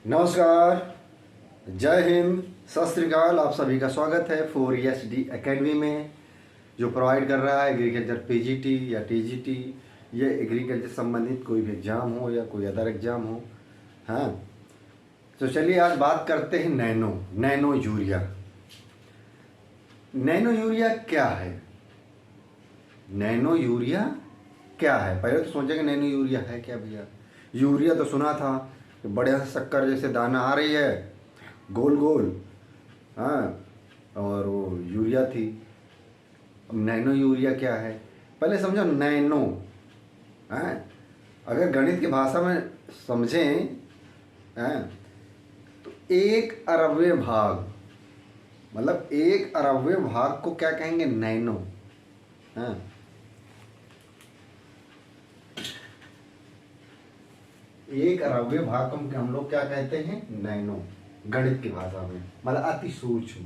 नमस्कार, जय हिंद, सत श्री अकाल। आप सभी का स्वागत है 4ESD एकेडमी में, जो प्रोवाइड कर रहा है एग्रीकल्चर पीजीटी या टीजीटी। ये एग्रीकल्चर संबंधित कोई भी एग्ज़ाम हो या कोई अदर एग्ज़ाम हो। हाँ, तो चलिए आज बात करते हैं नैनो यूरिया। नैनो यूरिया क्या है? नैनो यूरिया क्या है? पहले तो सोचेंगे नैनो यूरिया है क्या भैया। यूरिया तो सुना था कि बड़े शक्कर जैसे दाना आ रही है, गोल गोल। हाँ, और वो यूरिया थी। अब नैनो यूरिया क्या है पहले समझो। नैनो, हाँ, अगर गणित की भाषा में समझें, हाँ, तो 1/11 भाग, मतलब 1/11 भाग को क्या कहेंगे? नैनो। हाँ, 1/11 भाग को हम लोग क्या कहते हैं? नैनो, गणित की भाषा में, मतलब अति सूक्ष्म।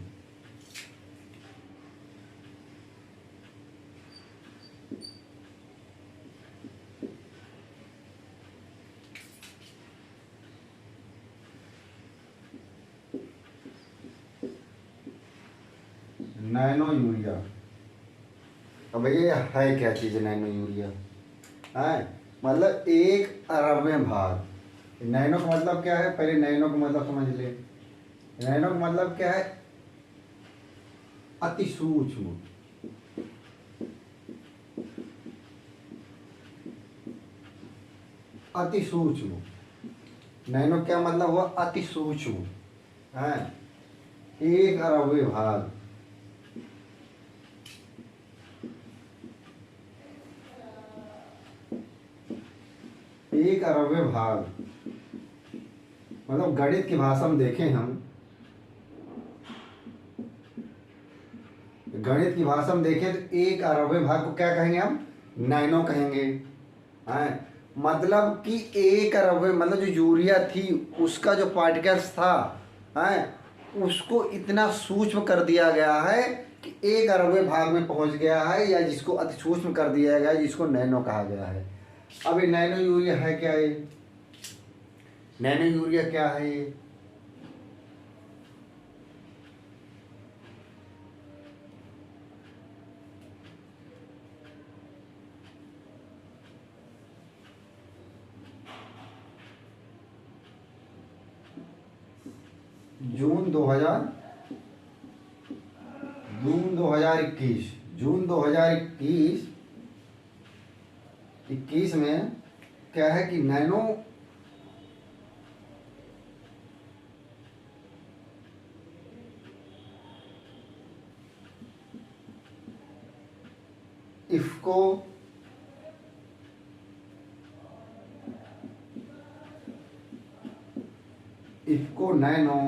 नैनो यूरिया, अब ये है क्या चीज़ नैनो यूरिया? है मतलब 1/11 भाग। नैनो का मतलब क्या है? पहले नैनो का मतलब समझ ले। नैनो का मतलब क्या है? अति सूक्ष्म। अति सूक्ष्म। नैनो क्या मतलब हुआ? अति सूक्ष्म। है 1/11 भाग। एक अरबे भाग, मतलब गणित की भाषा में देखें हम, गणित की भाषा में देखें तो 1/11 भाग को क्या कहेंगे हम? नैनो कहेंगे। हैं, मतलब कि 1/11 मतलब जो यूरिया थी उसका जो पार्टिकल्स था, हैं, उसको इतना सूक्ष्म कर दिया गया है कि 1/11 भाग में पहुंच गया है, या जिसको अति सूक्ष्म कर दिया गया है, जिसको नैनो कहा गया है। अब ये नैनो यूरिया है क्या? ये नैनो यूरिया क्या है? ये जून 2000 जून 2021 जून 2021 21 में क्या है कि nano IFFCO IFFCO nano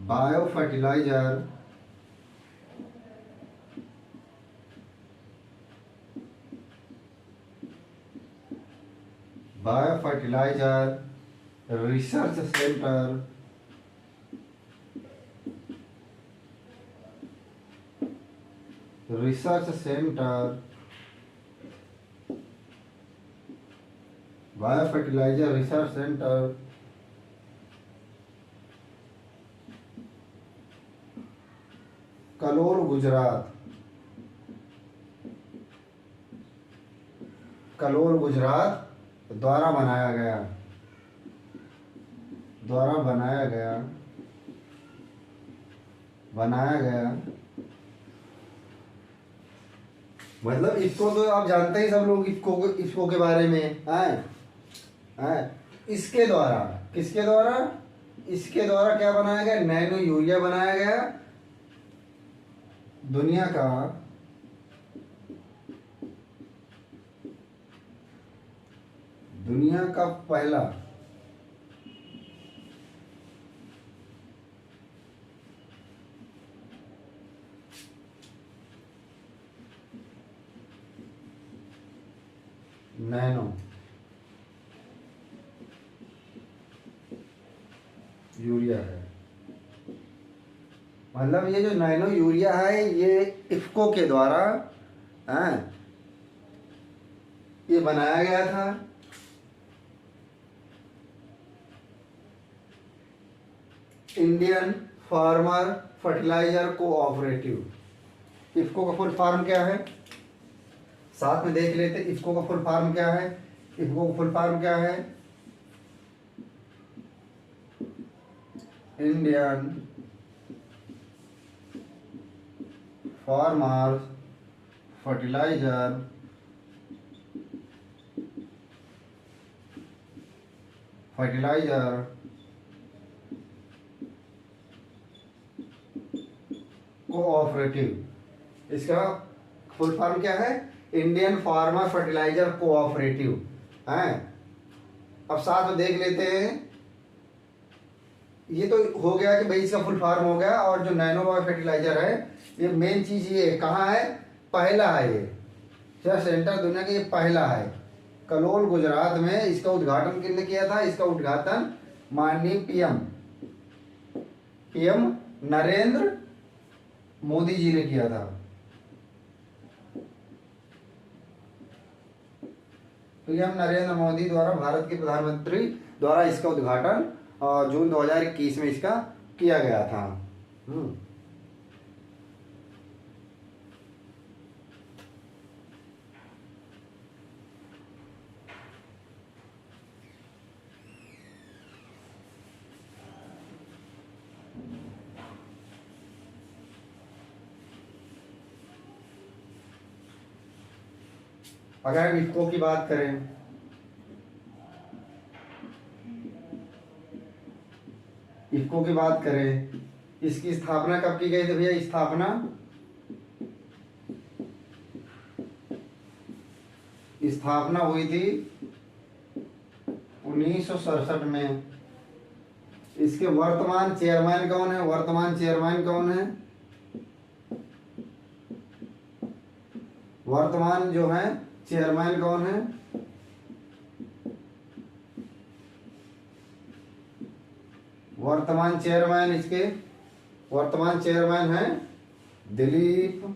bio fertiliser research centre bio fertiliser research centre Kalol Gujarat द्वारा बनाया गया। मतलब इसको तो आप जानते ही सब लोग, इसको के बारे में हैं। इसके द्वारा, किसके द्वारा? इसके द्वारा क्या बनाया गया? नैनो यूरिया बनाया गया। दुनिया का पहला नैनो यूरिया है। मतलब ये जो नैनो यूरिया है ये इफको के द्वारा, हैं, ये बनाया गया था Indian farmer fertiliser cooperative. IFFCO का फुल फॉर्म क्या है, साथ में देख लेते। इफको का फुल फॉर्म क्या है, इफको का फुल फॉर्म क्या है, इंडियन फार्मर फर्टिलाइजर कोऑपरेटिव। इसका फुल फॉर्म क्या है, इंडियन फार्मर फर्टिलाइजर कोऑपरेटिव है। अब साथ में देख लेते हैं, ये तो हो गया कि भाई इसका फुल फॉर्म हो गया। और जो नैनो बायो फर्टिलाइजर है, ये मेन चीज ये कहाँ है, पहला है ये सेंटर दुनिया का, ये पहला है कलोल गुजरात में। इसका उद्घाटन किसने किया था, इसका उद्घाटन माननीय पीएम नरेंद्र मोदी जी ने किया था। पीएम नरेंद्र मोदी द्वारा, भारत के प्रधानमंत्री द्वारा इसका उद्घाटन जून 2021 में इसका किया गया था। अगर हम इफको की बात करें, इफको की बात करें, इसकी स्थापना कब की गई थी भैया, स्थापना हुई थी 1967 में। इसके वर्तमान चेयरमैन कौन है, वर्तमान चेयरमैन कौन है, वर्तमान जो है चेयरमैन कौन है, वर्तमान चेयरमैन इसके, वर्तमान चेयरमैन है दिलीप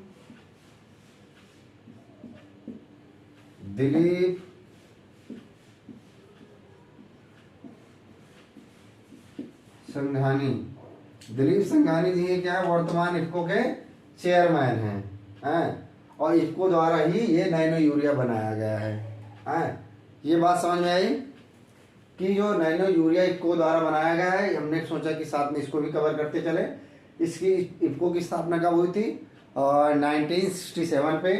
संघानी। दिलीप संघानी जी क्या है, वर्तमान इफको के चेयरमैन हैं। और इफको द्वारा ही ये नैनो यूरिया बनाया गया है। ये बात समझ में आई कि जो नैनो यूरिया इफको द्वारा बनाया गया है। हमने सोचा कि साथ में इसको भी कवर करते चले। इसकी इफको की स्थापना कब हुई थी, 1967 पे।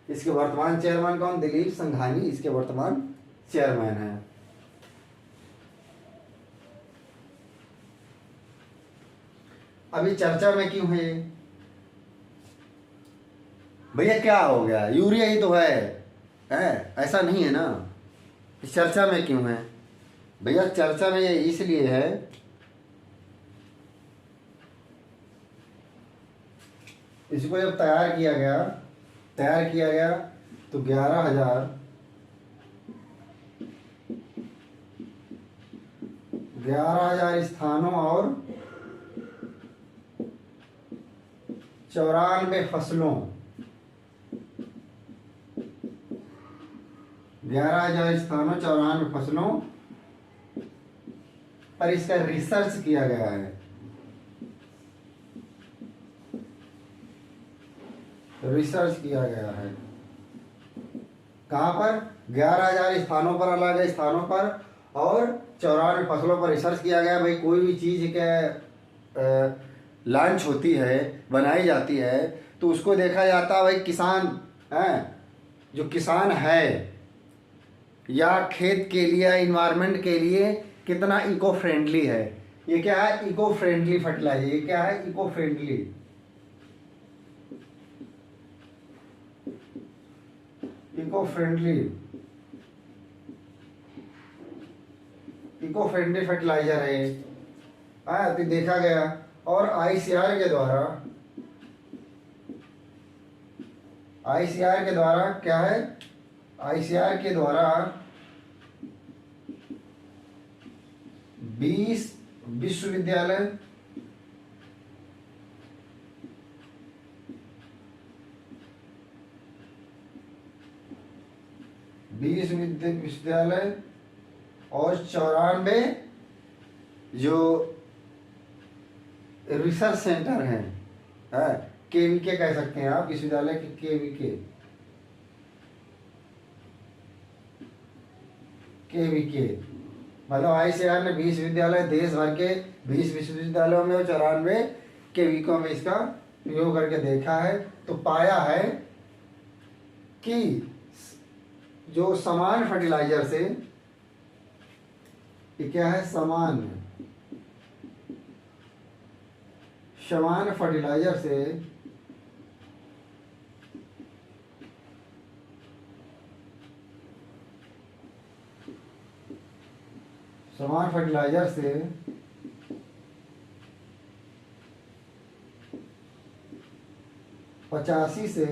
इसके वर्तमान चेयरमैन कौन, दिलीप संघानी इसके वर्तमान चेयरमैन हैं। अभी चर्चा में क्यों है भैया, क्या हो गया, यूरिया ही तो है ऐसा नहीं है ना। इस चर्चा में क्यों है भैया, चर्चा में ये इसलिए है, इसको जब तैयार किया गया तो 11,000 स्थानों और 94 फसलों, 11,000 स्थानों 94 फसलों पर इसका रिसर्च किया गया है। रिसर्च किया गया है कहाँ पर, 11,000 स्थानों पर, अलग स्थानों पर और 94 फसलों पर रिसर्च किया गया। भाई कोई भी चीज़ के लॉन्च होती है, बनाई जाती है, तो उसको देखा जाता है भाई किसान जो किसान है या खेत के लिए या इन्वायरमेंट के लिए कितना इको फ्रेंडली है। ये क्या है, इको फ्रेंडली फर्टिलाइजर। ये क्या है, eco friendly. Eco friendly fertiliser है तो देखा गया। और आईसीआर के द्वारा क्या है, आईसीआर के द्वारा 20 विश्वविद्यालय, 20 विश्वविद्यालय और 94 जो रिसर्च सेंटर हैं, है केवीके कह सकते हैं आप, विश्वविद्यालय के केवीके, मतलब आईसीआर ने 20 विद्यालय देश भर के 20 विश्वविद्यालयों में और 94 केवीकों में इसका प्रयोग करके देखा है, तो पाया है कि जो समान फर्टिलाइजर से, ये क्या है, समान फर्टिलाइजर से समान फर्टिलाइजर से 85 से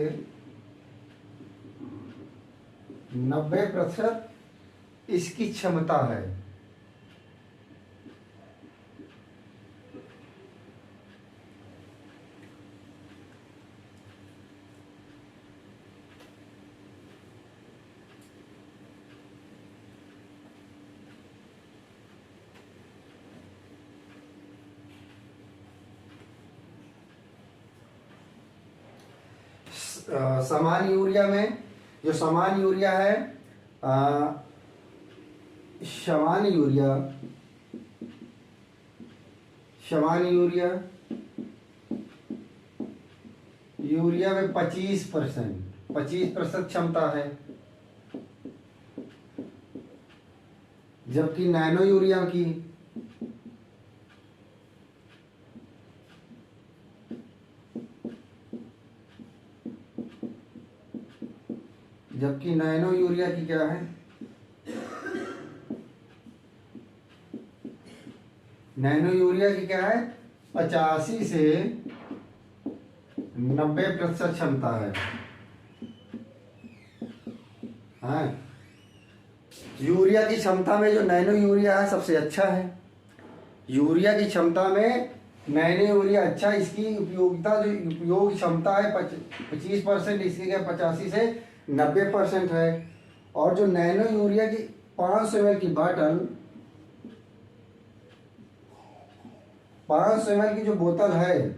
90% इसकी क्षमता है। समान यूरिया में, जो समान यूरिया है, समान यूरिया में 25% क्षमता है, जबकि नैनो यूरिया की क्या है, नैनो यूरिया की क्या है, 85 से 90% क्षमता है। हाँ, यूरिया की क्षमता में जो नैनो यूरिया है सबसे अच्छा है। यूरिया की क्षमता में नैनो यूरिया अच्छा, इसकी उपयोगिता जो उपयोग क्षमता है 25%, इसकी क्या 85 से 90% है। और जो नैनो यूरिया की 500 ml की बॉटल, 500 ml की जो बोतल है,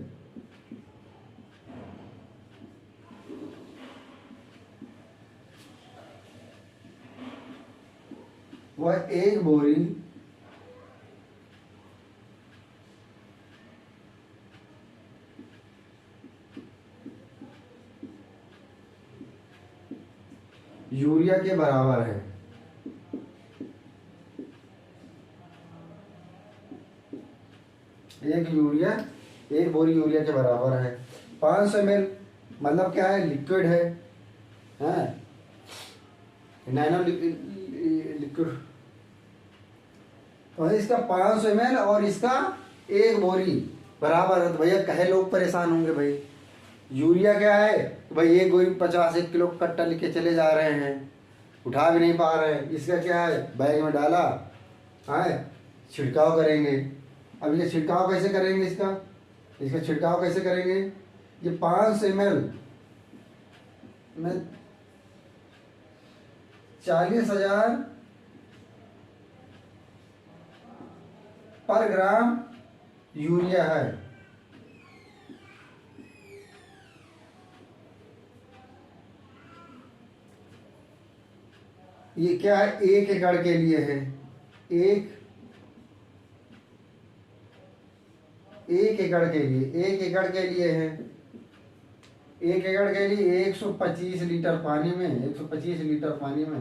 वह एक बोरी यूरिया के बराबर है। एक बोरी यूरिया के बराबर है। 500 ml मतलब क्या है, लिक्विड है, नैनो लिक्विड। तो इसका 500 ml और इसका एक बोरी बराबर है। तो भैया कहे लोग परेशान होंगे, भाई यूरिया क्या है, तो भाई एक बोरी 50 किलो कट्टा लेके चले जा रहे हैं, उठा भी नहीं पा रहे हैं। इसका क्या है, बैग में डाला है, छिड़काव करेंगे। अब ये छिड़काव कैसे करेंगे, इसका छिड़काव कैसे करेंगे, ये 500 ml में 40,000 पर ग्राम यूरिया है। ये क्या है, 1 एकड़ के लिए है, एक एकड़ के लिए, 1 एकड़ के लिए है। 1 एकड़ के लिए 125 लीटर पानी में, 125 लीटर पानी में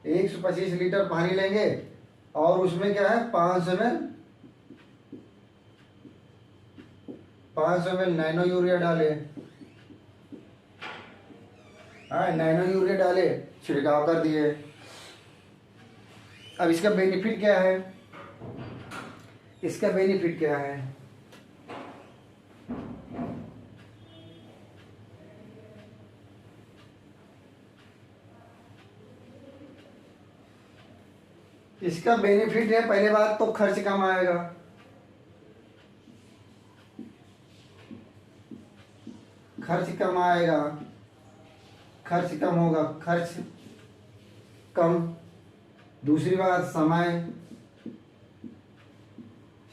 125 लीटर पानी लेंगे और उसमें क्या है, 500 ml नैनो यूरिया डाले। हाँ, नैनो यूरिया डाले, छिड़काव कर दिए। अब इसका बेनिफिट क्या है, इसका बेनिफिट क्या है, इसका बेनिफिट है, पहले बात तो खर्च कम आएगा। खर्च कम आएगा, खर्च कम होगा, खर्च कम। दूसरी बात समय,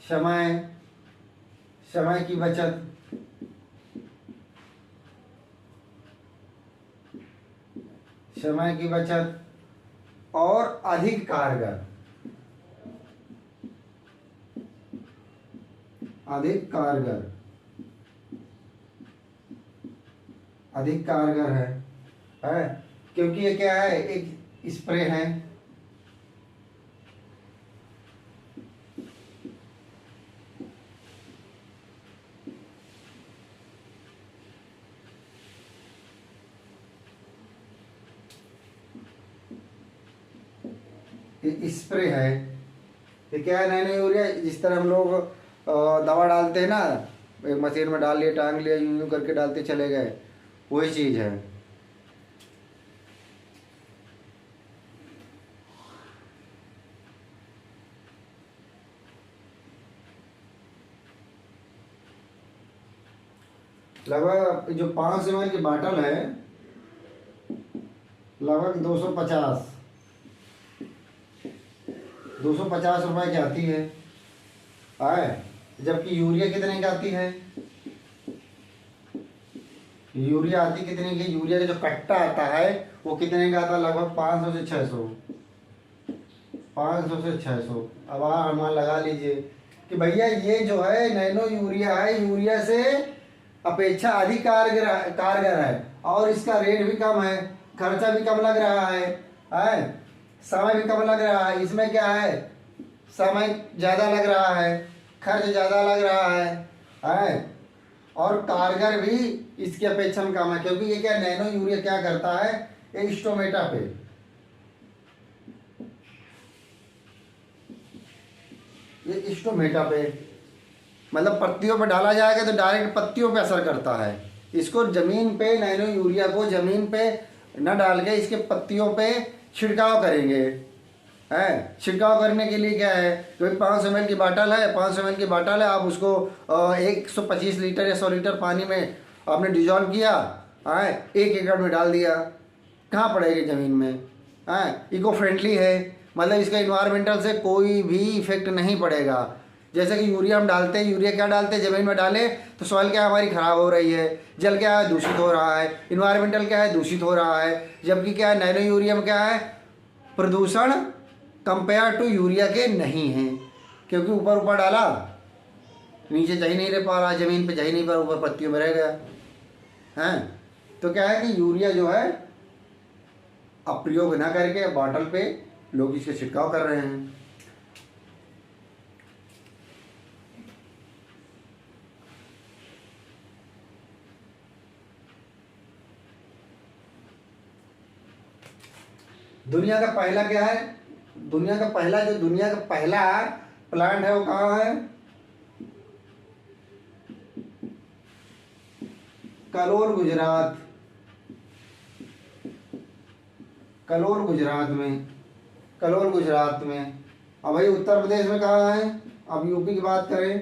समय समय की बचत, समय की बचत और अधिक कारगर, अधिक कारगर, अधिक कारगर है क्योंकि ये क्या है, एक स्प्रे है। ये स्प्रे है। ये क्या है, नैनो यूरिया, जिस तरह हम लोग दवा डालते हैं ना, एक मशीन में डाल लिए, टांग लिया, यूं यूं करके डालते चले गए, वही चीज़ है। लगभग जो 500 ml की बाटल है, लगभग 250 रुपए की आती है। जबकि यूरिया कितने की आती है, यूरिया आती कितने की, यूरिया का जो कट्टा आता है वो कितने का आता है, लगभग 500 से 600, 500 से 600। अब आप अनुमान लगा लीजिए कि भैया ये जो है नैनो यूरिया है, यूरिया से अपेक्षा अधिक कारगर है और इसका रेट भी कम है, खर्चा भी कम लग रहा है, समय भी कम लग रहा है। इसमें क्या है, समय ज़्यादा लग रहा है, खर्च ज़्यादा लग रहा है और कारगर भी इसकी अपेक्षा में कम है। क्योंकि ये क्या, नैनो यूरिया क्या करता है, ये स्टोमेटा पे, ये स्टोमेटा पे मतलब पत्तियों पे डाला जाएगा तो डायरेक्ट पत्तियों पे असर करता है। इसको जमीन पे, नैनो यूरिया को जमीन पे न डाल के इसके पत्तियों पे छिड़काव करेंगे। छिड़काव करने के लिए क्या है, क्योंकि 500 ml की बाटल है, 500 ml की बाटल है, आप उसको 125 लीटर या 100 लीटर पानी में आपने डिजॉल्व किया, 1 एकड़ में डाल दिया, कहाँ पड़ेगी ज़मीन में। इको फ्रेंडली है, मतलब इसका इन्वायरमेंटल से कोई भी इफेक्ट नहीं पड़ेगा। जैसे कि यूरिया हम डालते हैं, यूरिया क्या डालते हैं, ज़मीन में डाले तो सॉइल क्या हमारी ख़राब हो रही है, जल क्या है दूषित हो रहा है, इन्वायरमेंटल क्या है दूषित हो रहा है। जबकि क्या है, नैनो यूरिया में क्या है, प्रदूषण कंपेयर टू यूरिया के नहीं है, क्योंकि ऊपर ऊपर डाला, नीचे जा ही नहीं रह पा रहा, ज़मीन पे जा ही नहीं पा रहा, ऊपर पत्तियों में रह गया है। तो क्या है कि यूरिया जो है अब प्रयोग ना करके बॉटल पे लोग इसके छिड़काव कर रहे हैं। दुनिया का पहला क्या है, दुनिया का पहला प्लांट है वो कहाँ है, कलोल गुजरात, कलोल गुजरात में, कलोल गुजरात में। अब भाई उत्तर प्रदेश में कहाँ है, अब यूपी की बात करें,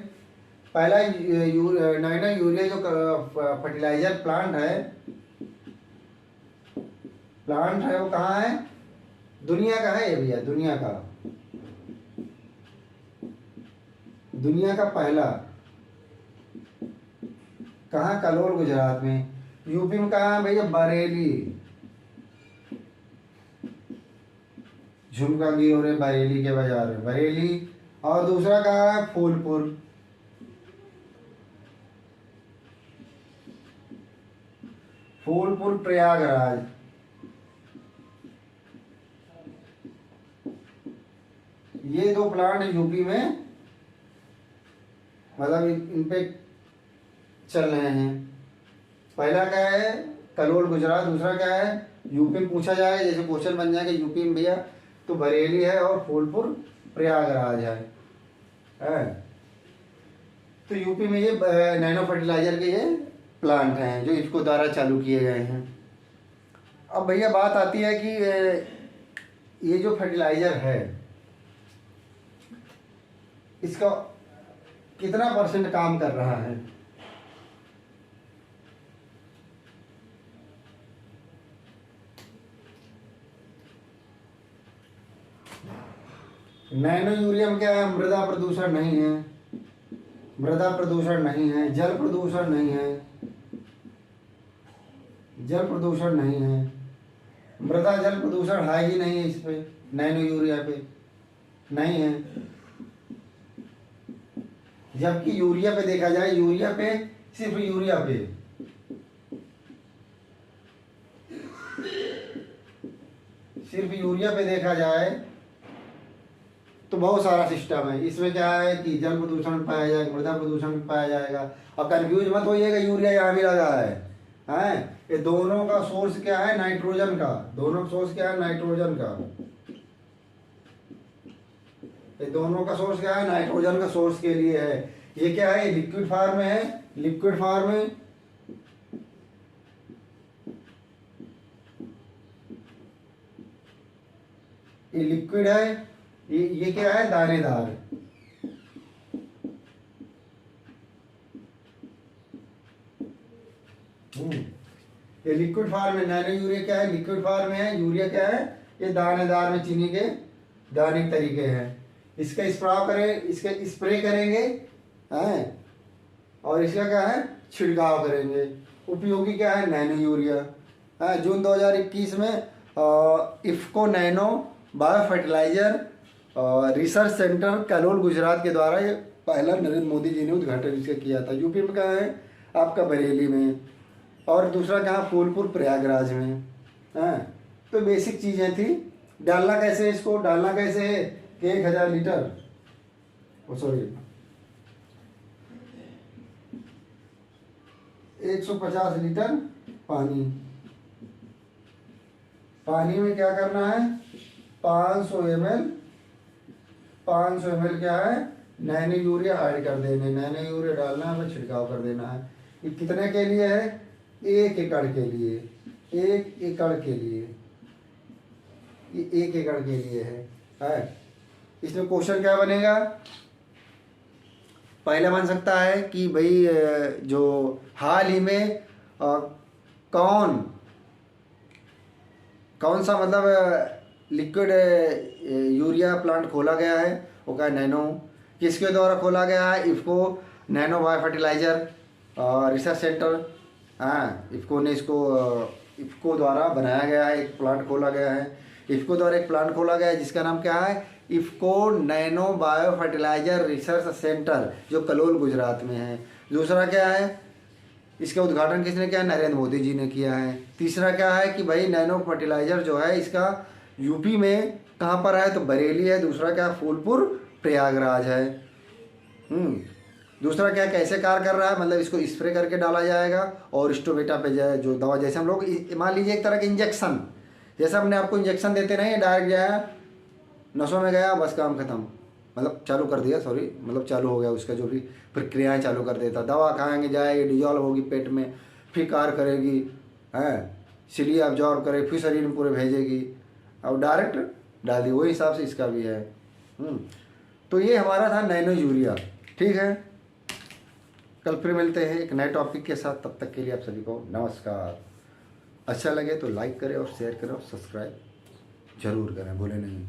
पहला नैनो यूरिया जो फर्टिलाइजर प्लांट है वो कहाँ है, दुनिया का है ये भैया, दुनिया का पहला, कहाँ, कलोल गुजरात में। यूपी में कहाँ है भैया, बरेली, झुमका गिर हो रहे बरेली के बाजार में, बरेली। और दूसरा कहाँ है, फूलपुर, फूलपुर प्रयागराज। ये 2 प्लांट यूपी में, मतलब इन पे चल रहे हैं। पहला क्या है, कलोल गुजरात, दूसरा क्या है, यूपी में पूछा जाए, जैसे क्वेश्चन बन जाएगा यूपी में भैया, तो बरेली है और फूलपुर प्रयागराज है। तो यूपी में ये नैनो फर्टिलाइजर के ये प्लांट हैं जो इसको द्वारा चालू किए गए हैं। अब भैया बात आती है कि ये जो फर्टिलाइजर है इसका कितना % काम कर रहा है। नैनो यूरिया में क्या है, मृदा प्रदूषण नहीं है, मृदा प्रदूषण नहीं है, जल प्रदूषण नहीं है, जल प्रदूषण नहीं है, मृदा जल प्रदूषण है ही नहीं है इस पे, नैनो यूरिया पे नहीं है। जबकि यूरिया पे देखा जाए, यूरिया पे सिर्फ यूरिया पे सिर्फ यूरिया पे देखा जाए तो बहुत सारा सिस्टम है। इसमें क्या है कि जल प्रदूषण पाया जाएगा, मृदा प्रदूषण पाया जाएगा। और कंफ्यूज मत होइएगा, यूरिया यहाँ भी लगा है, हैं? ये दोनों का सोर्स क्या है, नाइट्रोजन का। दोनों का सोर्स क्या है, नाइट्रोजन का। ये दोनों का सोर्स क्या है, नाइट्रोजन का सोर्स के लिए है। ये क्या है, लिक्विड फॉर्म में है, लिक्विड फॉर्म में। ये लिक्विड है, ये क्या है, दानेदार। ये लिक्विड फॉर्म में। नैनो यूरिया क्या है, लिक्विड फॉर्म में है। यूरिया क्या है, ये दानेदार में चीनी के दाने के तरीके हैं। इसका स्प्राव करें, इसका स्प्रे करेंगे, हैं? और इसका क्या है, छिड़काव करेंगे। उपयोगी क्या है, नैनो यूरिया है। जून 2021 में IFFCO nano bio fertiliser research centre Kalol Gujarat के द्वारा ये पहला नरेंद्र मोदी जी ने उद्घाटन इसका किया था। यूपी में कहाँ है, आपका बरेली में। और दूसरा कहाँ, फूलपुर प्रयागराज में, हैं? तो बेसिक चीज़ें थी। डालना कैसे, इसको डालना कैसे है कि 1000 लीटर, सॉरी 150 लीटर पानी। पानी में क्या करना है, 500 ml क्या है, नैनो यूरिया ऐड कर देने। नैनो यूरिया डालना है, छिड़काव कर देना है। ये कितने के लिए है, 1 एकड़ के लिए। 1 एकड़ के लिए, ये 1 एकड़ के लिए है। इसमें क्वेश्चन क्या बनेगा, पहले बन सकता है कि भाई जो हाल ही में कौन सा मतलब लिक्विड यूरिया प्लांट खोला गया है, वो क्या नैनो, किसके द्वारा खोला गया है, IFFCO nano bio fertiliser research centre. हाँ, इफ्को ने इसको इफ्को द्वारा बनाया गया है, एक प्लांट खोला गया है। इफ्को द्वारा एक प्लांट खोला गया है जिसका नाम क्या है, IFFCO nano bio fertiliser research centre, जो कलोल गुजरात में है। दूसरा क्या है, इसका उद्घाटन किसने किया, नरेंद्र मोदी जी ने किया है। तीसरा क्या है कि भाई नैनो फर्टिलाइजर जो है इसका यूपी में कहाँ पर है, तो बरेली है। दूसरा क्या, फूलपुर प्रयागराज है। दूसरा क्या, कैसे कार्य कर रहा है, मतलब इसको स्प्रे करके डाला जाएगा और स्टोमेटा पे जाए जो दवा, जैसे हम लोग मान लीजिए एक तरह के इंजेक्शन, जैसे हमने आपको इंजेक्शन देते नहीं, डायरेक्ट जाया नसों में गया, बस काम खत्म, मतलब चालू कर दिया, सॉरी मतलब चालू हो गया उसका जो भी प्रक्रियाएं चालू कर देता। दवा खाएंगे, जाएगी, डिजॉल्व होगी पेट में, फिर कार्य करेगी, हैं, सिलिए अब्जॉर्ब करे, फिर शरीर में पूरे भेजेगी और डायरेक्ट डाल दी। वही हिसाब से इसका भी है। तो ये हमारा था नैनो यूरिया। ठीक है, कल फिर मिलते हैं एक नए टॉपिक के साथ। तब तक के लिए आप सभी को नमस्कार। अच्छा लगे तो लाइक करें और शेयर करें और सब्सक्राइब जरूर करें, भूलें नहीं।